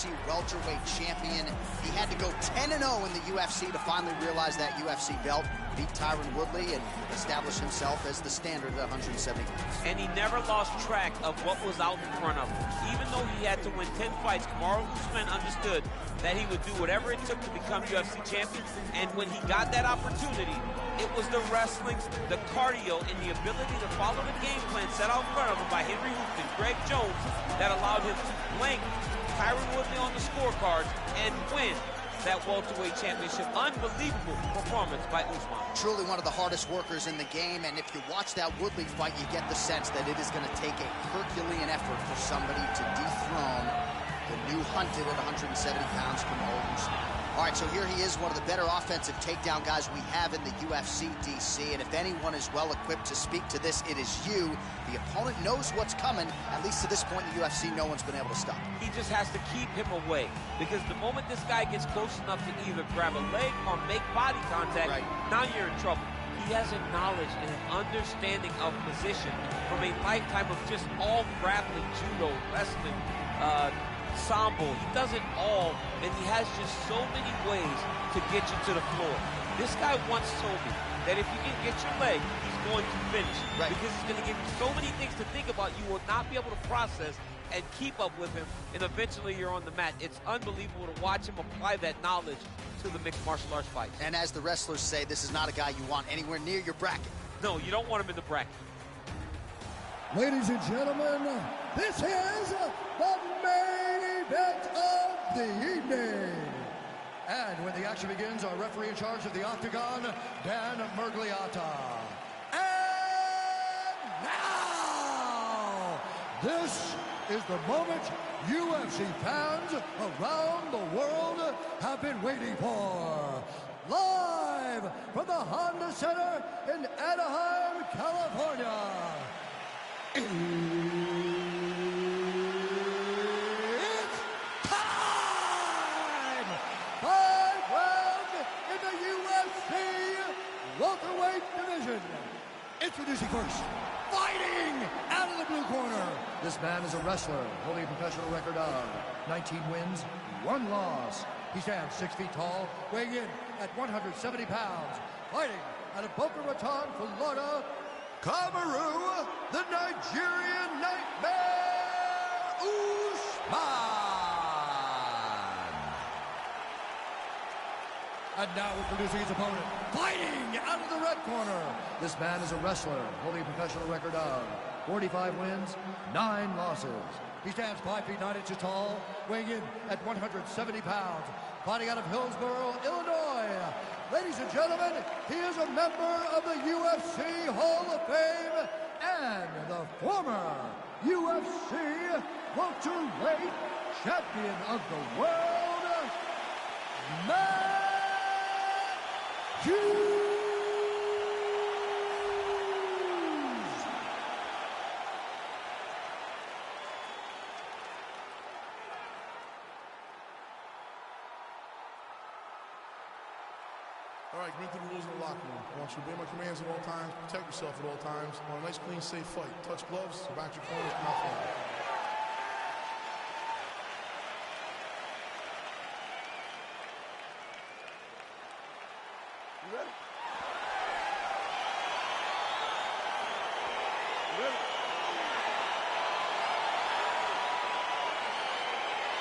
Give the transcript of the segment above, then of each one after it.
UFC welterweight champion. He had to go 10-0 in the UFC to finally realize that UFC belt, beat Tyron Woodley, and establish himself as the standard at 170 pounds. And he never lost track of what was out in front of him. Even though he had to win 10 fights, Kamaru Usman understood that he would do whatever it took to become UFC champion. And when he got that opportunity, it was the wrestling, the cardio, and the ability to follow the game plan set out in front of him by Henry Hooft and Greg Jones that allowed him to blank Tyron Woodley on the scorecards and win that welterweight championship. Unbelievable performance by Usman. Truly one of the hardest workers in the game, and if you watch that Woodley fight, you get the sense that it is going to take a Herculean effort for somebody to dethrone the new hunted at 170 pounds, Kamaru Usman. All right, so here he is, one of the better offensive takedown guys we have in the UFC, DC, and if anyone is well-equipped to speak to this, it is you. The opponent knows what's coming. At least to this point in the UFC, no one's been able to stop him. He just has to keep him away, because the moment this guy gets close enough to either grab a leg or make body contact, now you're in trouble. He has a knowledge and an understanding of position from a lifetime of just all grappling, judo, wrestling, sambo. He does it all, and he has just so many ways to get you to the floor. This guy once told me that if you can get your leg, he's going to finish. Because he's going to give you so many things to think about, you will not be able to process and keep up with him, and eventually you're on the mat. It's unbelievable to watch him apply that knowledge to the mixed martial arts fights. And as the wrestlers say, this is not a guy you want anywhere near your bracket. No, you don't want him in the bracket. Ladies and gentlemen, this is the main event of the evening. And when the action begins, our referee in charge of the Octagon, Dan Murgliata. And now, this is the moment UFC fans around the world have been waiting for. Live from the Honda Center in Anaheim, California. It's time! 5 rounds in the UFC welterweight division. Introducing first, fighting out of the blue corner. This man is a wrestler holding a professional record of 19 wins, 1 loss. He stands 6 feet tall, weighing in at 170 pounds. Fighting out of Boca Raton, Florida, Kamaru, the Nigerian Nightmare Usman. And now introducing his opponent, fighting out of the red corner. This man is a wrestler holding a professional record of 45 wins, 9 losses. He stands 5 feet 9 inches tall, weighing in at 170 pounds. Fighting out of Hillsboro, Illinois. Ladies and gentlemen, he is a member of the UFC Hall of Fame and the former UFC welterweight champion of the world, Matt Hughes. All right, read the rules in the locker room. I want you to obey my commands at all times, protect yourself at all times. I want a nice, clean, safe fight. Touch gloves, back your corners, come out flying. You ready? You ready?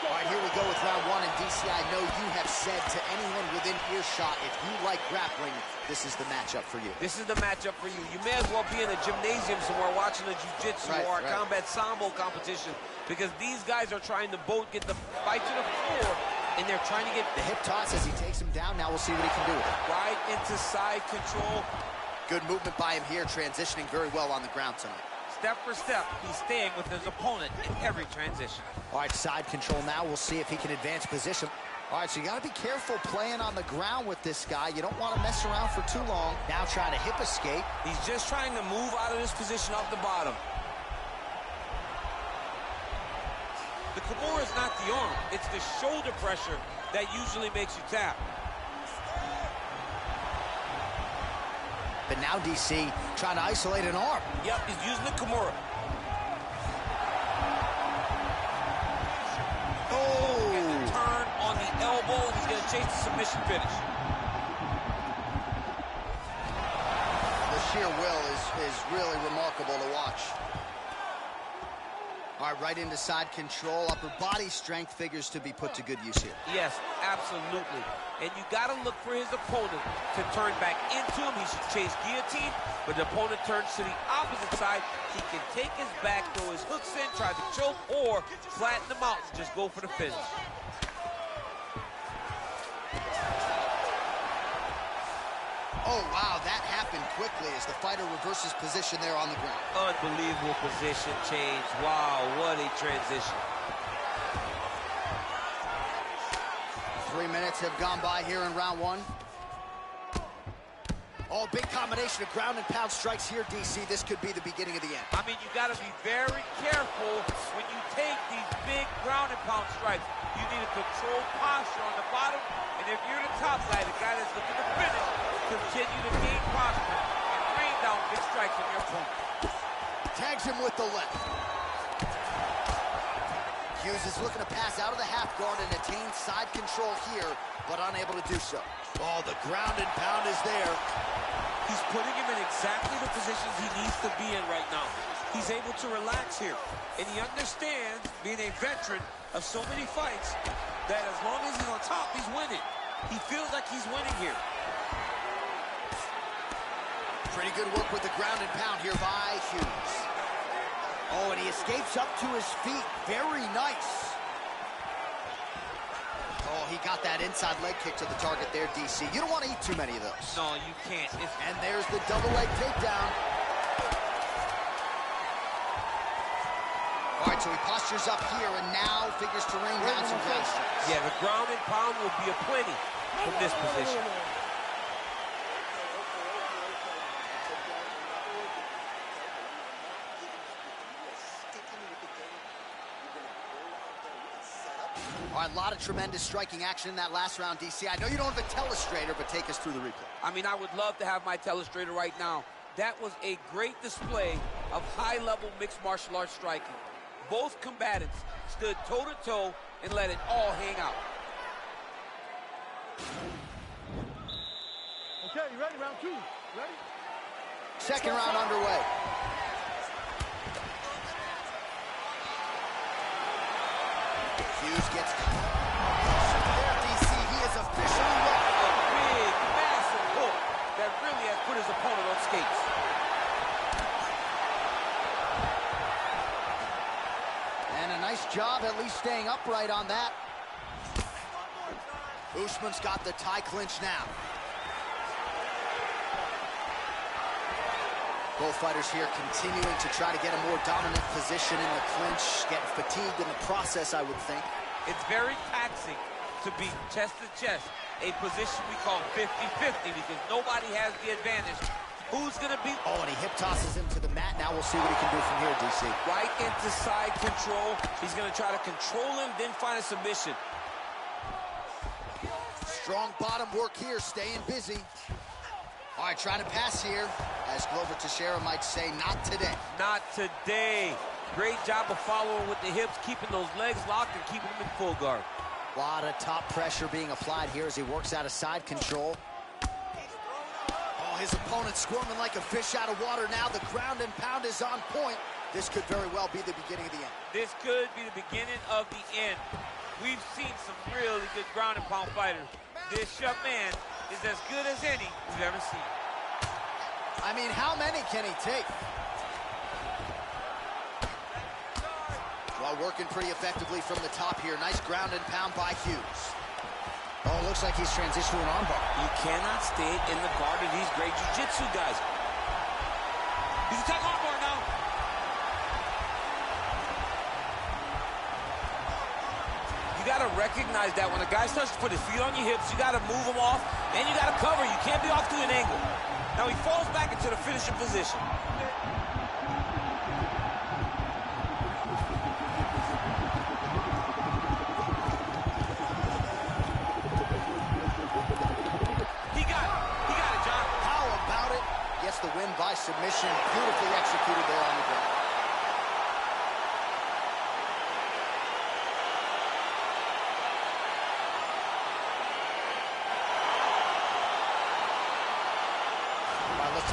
All right, here we go with round 1, and DC, I know you have said to anyone within earshot, if you like grappling, this is the matchup for you. This is the matchup for you. You may as well be in a gymnasium somewhere watching a jiu-jitsu or a combat sambo competition, because these guys are trying to both get the fight to the floor, and they're trying to get the hip toss as he takes him down. Now we'll see what he can do with it. Right into side control. Good movement by him here, transitioning very well on the ground tonight. Step for step, he's staying with his opponent in every transition. All right, side control now. We'll see if he can advance position. All right, so you got to be careful playing on the ground with this guy. You don't want to mess around for too long. Now trying to hip escape. He's just trying to move out of this position off the bottom. The Kimura is not the arm. It's the shoulder pressure that usually makes you tap. But now DC trying to isolate an arm. Yep, he's using the Kimura. Oh! chase the submission finish. The sheer will is really remarkable to watch. All right, right into side control. Upper body strength figures to be put to good use here. Yes, absolutely. And you got to look for his opponent to turn back into him. He should chase guillotine, but the opponent turns to the opposite side. He can take his back, throw his hooks in, try to choke, or flatten him out and just go for the finish. Oh, wow, that happened quickly as the fighter reverses position there on the ground. Unbelievable position change. Wow, what a transition. 3 minutes have gone by here in round one. Oh, big combination of ground and pound strikes here, DC. This could be the beginning of the end. I mean, you got to be very careful when you take these big ground and pound strikes. You need a controlled posture on the bottom, and if you're the top guy, the guy that's looking to finish, continue to gain posture and rain down big strikes on your opponent. Tags him with the left. Hughes is looking to pass out of the half guard and attain side control here, but unable to do so. Oh, the ground and pound is there. He's putting him in exactly the positions he needs to be in right now. He's able to relax here, and he understands, being a veteran of so many fights, that as long as he's on top, he's winning. He feels like he's winning here. Pretty good work with the ground and pound here by Hughes. Oh, and he escapes up to his feet. Very nice. Oh, he got that inside leg kick to the target there, DC. You don't want to eat too many of those. No, you can't. And there's the double leg takedown. All right, so he postures up here and now figures to rain down some ground strikes. Yeah, the ground and pound will be aplenty from this position. All right, a lot of tremendous striking action in that last round, DC. I know you don't have a telestrator, but take us through the replay. I mean, I would love to have my telestrator right now. That was a great display of high-level mixed martial arts striking. Both combatants stood toe-to-toe and let it all hang out. Okay, you ready? Round two. Ready? Second round underway. Hughes gets there, DC. He is officially locked. A big, massive hook that really has put his opponent on skates. And a nice job at least staying upright on that. Usman's got the tie clinch now. Both fighters here continuing to try to get a more dominant position in the clinch, getting fatigued in the process, I would think. It's very taxing to be chest to chest, a position we call 50-50 because nobody has the advantage. Who's going to be? Oh, and he hip tosses him to the mat. Now we'll see what he can do from here, DC. Right into side control. He's going to try to control him, then find a submission. Strong bottom work here, staying busy. All right, trying to pass here. As Glover Teixeira might say, not today. Not today. Great job of following with the hips, keeping those legs locked and keeping them in full guard. A lot of top pressure being applied here as he works out of side control. Oh, his opponent squirming like a fish out of water now. The ground and pound is on point. This could very well be the beginning of the end. This could be the beginning of the end. We've seen some really good ground and pound fighters. This young man is as good as any we've ever seen. I mean, how many can he take? Well, working pretty effectively from the top here. Nice ground and pound by Hughes. Oh, looks like he's transitioning an armbar. You cannot stay in the guard of these great jiu-jitsu guys. He's attacking armbar now. You got to recognize that when a guy starts to put his feet on your hips, you got to move him off, and you got to cover. You can't be off to an angle. Now he falls back into the finishing position. He got it, John. How about it? Gets the win by submission. Beautifully executed there on the ground.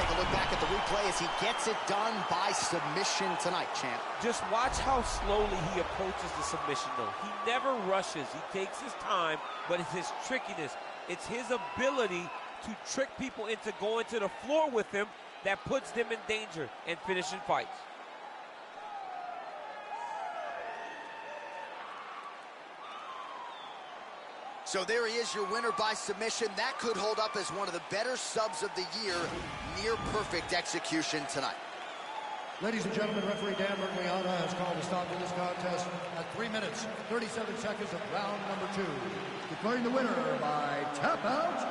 take a look back at the replay as he gets it done by submission tonight, champ. Just watch how slowly he approaches the submission, though. He never rushes. He takes his time, but it's his trickiness. It's his ability to trick people into going to the floor with him that puts them in danger and finishing fights. So there he is, your winner by submission. That could hold up as one of the better subs of the year. Near perfect execution tonight. Ladies and gentlemen, referee Dan Mergliata has called a stop to this contest at 3 minutes, 37 seconds of round number 2. Declaring the winner by tap out,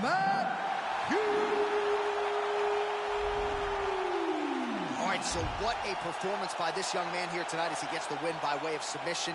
Matt Hughes. All right, so what a performance by this young man here tonight as he gets the win by way of submission.